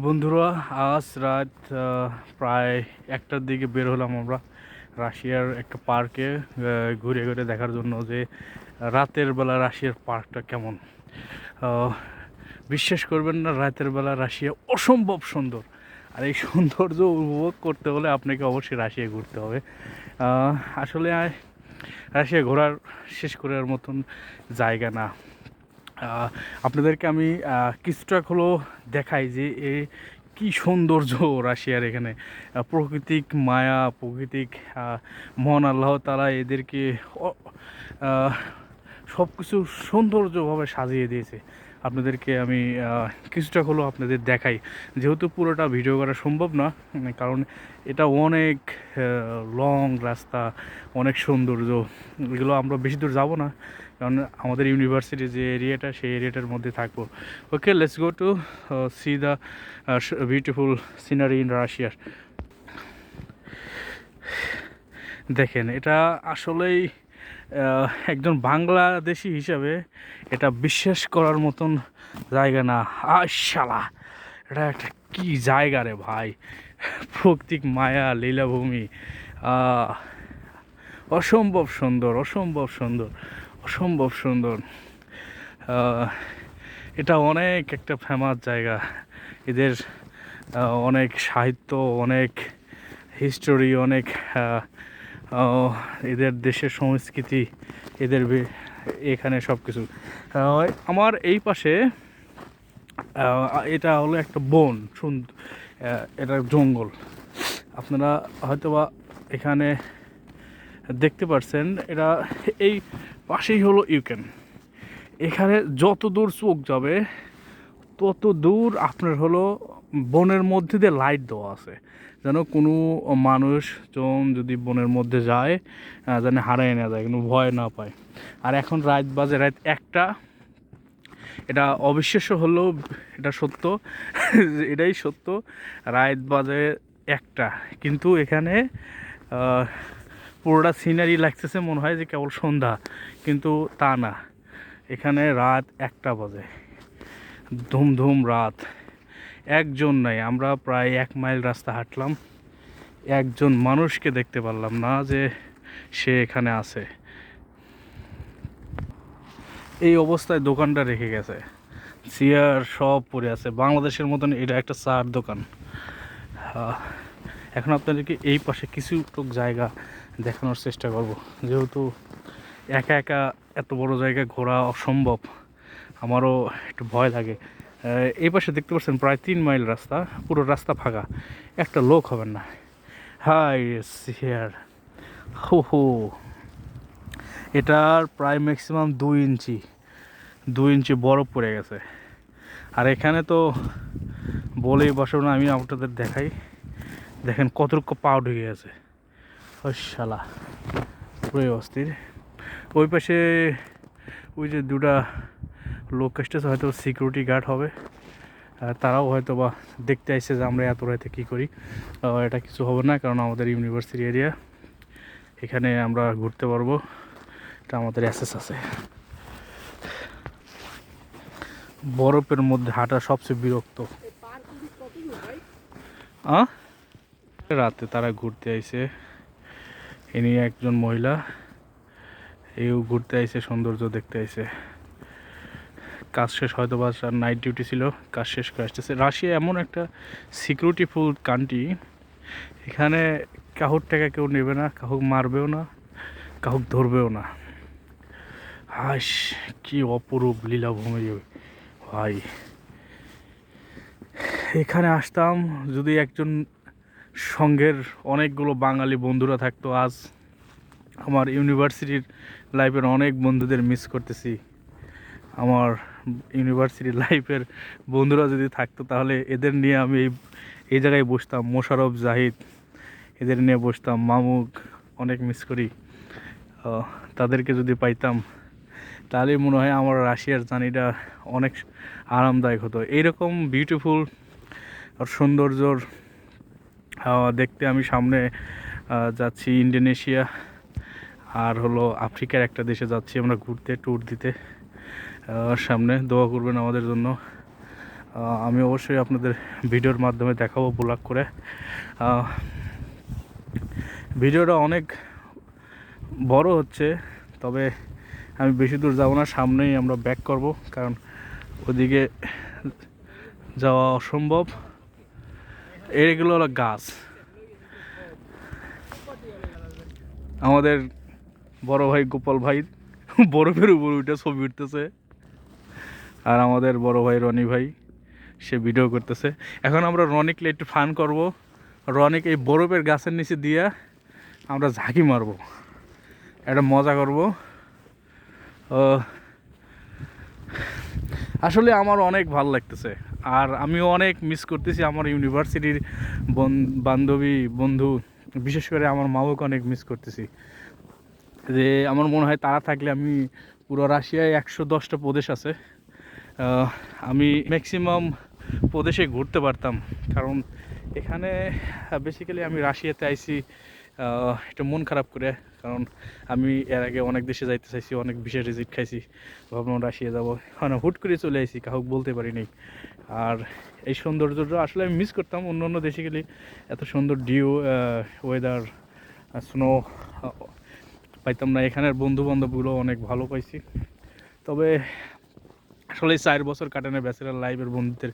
বন্ধুরা, আজ রাত প্রায় 1টার দিকে বের হলাম আমরা রাশিয়ার একটা পার্কে ঘুরে ঘুরে দেখার জন্য যে রাতের বেলা রাশিয়ার পার্কটা কেমন। আহ, বিশ্বাস করবেন না, রাতের বেলা রাশিয়া অসম্ভব সুন্দর। আর এই সৌন্দর্য উপভোগ করতে হলে আপনাকে অবশ্যই রাশিয়া ঘুরতে হবে। আহ, আসলে রাশিয়া ঘোরার শেষ করার মতন জায়গা না। আহ, আপনাদেরকে আমি কিছুটা হলো দেখাই যে কি সৌন্দর্য রাশিয়ার এখানে। প্রাকৃতিক মায়া, প্রাকৃতিক মহান আল্লাহ তাআলা এদেরকে সব কিছু সৌন্দর্যভাবে সাজিয়ে দিয়েছে। আপনাদেরকে আমি কিছুটা হলো আপনাদের দেখাই, যেহেতু পুরোটা ভিডিও করা সম্ভব না, কারণ এটা অনেক লং রাস্তা, অনেক সৌন্দর্য। এগুলো আমরা বেশি দূর যাব না, কারণ আমাদের ইউনিভার্সিটির যে এরিয়াটা সেই এরিয়াটার মধ্যে থাকবো। Okay, let's go to see the beautiful scenery in রাশিয়ার। দেখেন, এটা আসলেই একজন বাংলাদেশি হিসাবে এটা বিশ্বাস করার মতন জায়গা না। শালা, এটা একটা কি জায়গা রে ভাই! প্রকৃতিক মায়া, লীলাভূমি, আহ, অসম্ভব সুন্দর, অসম্ভব সুন্দর, অসম্ভব সুন্দর। আহ, এটা অনেক একটা ফেমাস জায়গা। এদের অনেক সাহিত্য, অনেক হিস্টোরি, অনেক এদের দেশের সংস্কৃতি, এদের এখানে সব কিছু। আমার এই পাশে এটা হলো একটা বন, সুন্দর, এটা জঙ্গল। আপনারা হয়তোবা এখানে দেখতে পাচ্ছেন, এটা এই পাশেই হলো ইউক্রেন। এখানে যত দূর চোখ যাবে তত দূর আপনার হলো বনের মধ্যে দিয়ে লাইট দেওয়া আছে, যেন কোনো মানুষজন যদি বনের মধ্যে যায় যেন হারায় না যায়, কোনো ভয় না পায়। আর এখন রাত বাজে রাত 1টা। এটা অবিশ্বাস্য হলেও এটা সত্য। এটাই সত্য, রাত বাজে 1টা, কিন্তু এখানে পুরোটা সিনারি লাগতেছে মনে হয় যে কেবল সন্ধ্যা, কিন্তু তা না। এখানে রাত 1টা বাজে, ধুমধুম রাত। একজন নাই, আমরা প্রায় 1 মাইল রাস্তা হাঁটলাম, একজন মানুষকে দেখতে পারলাম না যে সে এখানে আছে। এই অবস্থায় দোকানটা রেখে গেছে, চেয়ার সব পড়ে আছে। বাংলাদেশের মতন এটা একটা চার দোকান। এখন আপনাদেরকে এই পাশে কিছু জায়গা দেখানোর চেষ্টা করব, যেহেতু একা একা এত বড় জায়গা ঘোরা অসম্ভব, আমারও একটু ভয় লাগে। এই পাশে দেখতে পাচ্ছেন প্রায় 3 মাইল রাস্তা, পুরো রাস্তা ফাঁকা, একটা লোক হবেন না। হাই হিয়ার, হো হো, এটার প্রায় ম্যাক্সিমাম 2 ইঞ্চি, 2 ইঞ্চি বরফ পড়ে গেছে। আর এখানে তো বলেই বসো না, আমি আপনাদের দেখাই। দেখেন কতটুকু পাও ঢুকে গেছে, ওই শালা, পুরোই অস্থির। ওই পাশে ওই যে দুটা লোক আসতেছে, হয়তো সিকিউরিটি গার্ড হবে। তারাও হয়তো বা দেখতে আসছে যে আমরা এত রাতে কী করি। এটা কিছু হবে না, কারণ আমাদের ইউনিভার্সিটি এরিয়া, এখানে আমরা ঘুরতে পারবো, এটা আমাদের অ্যাসেস আছে। বরফের মধ্যে হাঁটা সবচেয়ে বিরক্ত। রাতে তারা ঘুরতে আইছে, ইনি একজন মহিলা, এও ঘুরতে আইছে, সৌন্দর্য দেখতে আইছে। কাজ শেষ, হয়তো বা নাইট ডিউটি ছিল, কাজ শেষ করে আসতেছে। রাশিয়া এমন একটা সিকিউরিটিফুল কান্ট্রি, এখানে কাহুর টাকা কেউ নেবে না, কাহুক মারবেও না, কাহুক ধরবেও না। হাস, কি অপরূপ লীলাভূমি ভাই! এখানে আসতাম যদি একজন সঙ্গের অনেকগুলো বাঙালি বন্ধুরা থাকতো। আজ আমার ইউনিভার্সিটির লাইফের অনেক বন্ধুদের মিস করতেছি। আমার ইউনিভার্সিটি লাইফের বন্ধুরা যদি থাকতো তাহলে এদের নিয়ে আমি এই জায়গায় বসতাম। মোশারফ, জাহিদ, এদের নিয়ে বসতাম। মামুক অনেক মিস করি। তাদেরকে যদি পাইতাম তাহলেই মনে হয় আমার রাশিয়ার জার্নিটা অনেক আরামদায়ক হতো। এইরকম বিউটিফুল আর সৌন্দর্যর দেখতে আমি সামনে যাচ্ছি ইন্দোনেশিয়া, আর হলো আফ্রিকার একটা দেশে যাচ্ছি আমরা ঘুরতে, ট্যুর দিতে। সামনে দোয়া করবেন আমাদের জন্য। আমি অবশ্যই আপনাদের ভিডিওর মাধ্যমে দেখাবো ব্লগ করে। ভিডিওটা অনেক বড় হচ্ছে, তবে আমি বেশি দূর যাব না, সামনেই আমরা ব্যাক করব, কারণ ওদিকে যাওয়া অসম্ভব। এগুলো হলো গাছ। আমাদের বড় ভাই গোপাল ভাই বরফের উপর উঠে ছবি উঠতেছে, আর আমাদের বড় ভাই রনি ভাই সে ভিডিও করতেছে। এখন আমরা রনিকলে একটু ফান করব। রনিক এই বরফের গাছের নিচে দিয়ে আমরা ঝাঁকি মারবো, একটা মজা করব। আসলে আমার অনেক ভালো লাগতেছে, আর আমিও অনেক মিস করতেছি আমার ইউনিভার্সিটির বান্ধবী বন্ধু, বিশেষ করে আমার মাকে অনেক মিস করতেছি। যে আমার মনে হয় তারা থাকলে আমি পুরো রাশিয়ায় 110টা প্রদেশ আছে, আমি ম্যাক্সিমাম প্রদেশে ঘুরতে পারতাম। কারণ এখানে বেসিক্যালি আমি রাশিয়াতে আইছি একটু মন খারাপ করে, কারণ আমি এর আগে অনেক দেশে যাইতে চাইছি, অনেক বিশেষ রিজিট খাইছি, ভাবলাম রাশিয়া যাবো, মানে হুট করে চলে আইছি, কাউকে বলতে পারিনি। আর এই সৌন্দর্যটা আসলে আমি মিস করতাম। অন্য অন্য দেশে গেলে এত সুন্দর ডিউ ওয়েদার, স্নো পাইতাম না। এখানের বন্ধু বান্ধবগুলো অনেক ভালো পাইছি। তবে আসলে 4 বছর কাটানো ব্যাচেলার লাইফের বন্ধুদের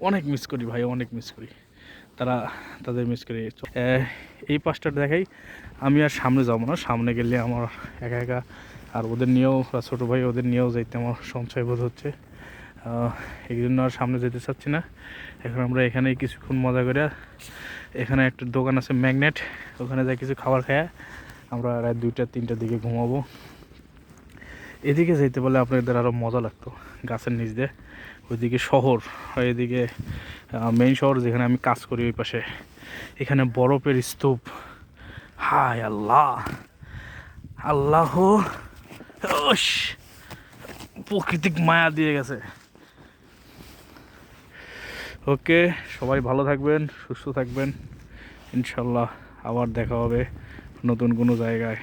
অনেক মিস করি ভাই, অনেক মিস করি। তাদের মিস করি। এই পাশটা দেখাই, আমি আর সামনে যাবো না, সামনে গেলে আমার একা একা, আর ওদের নিয়েও ছোটো ভাই ওদের নিয়েও যাইতে আমার সংশয় বোধ হচ্ছে, এই জন্য আর সামনে যেতে চাচ্ছি না। এখন আমরা এখানে কিছুক্ষণ মজা করে, এখানে একটা দোকান আছে ম্যাগনেট, ওখানে যাই কিছু খাবার খায় আমরা রাত 2টা-3টার দিকে ঘুমাবো। এদিকে যাইতে পারলে আপনাদের আরও মজা লাগতো, গাছের নিচ দিয়ে। ওইদিকে শহর, এদিকে মেইন শহর যেখানে আমি কাজ করি ওই পাশে, এখানে বরফের স্তূপ। হায় আল্লাহ, আল্লাহ প্রাকৃতিক মায়া দিয়ে গেছে। ওকে, সবাই ভালো থাকবেন, সুস্থ থাকবেন, ইনশাল্লাহ আবার দেখা হবে নতুন কোনো জায়গায়।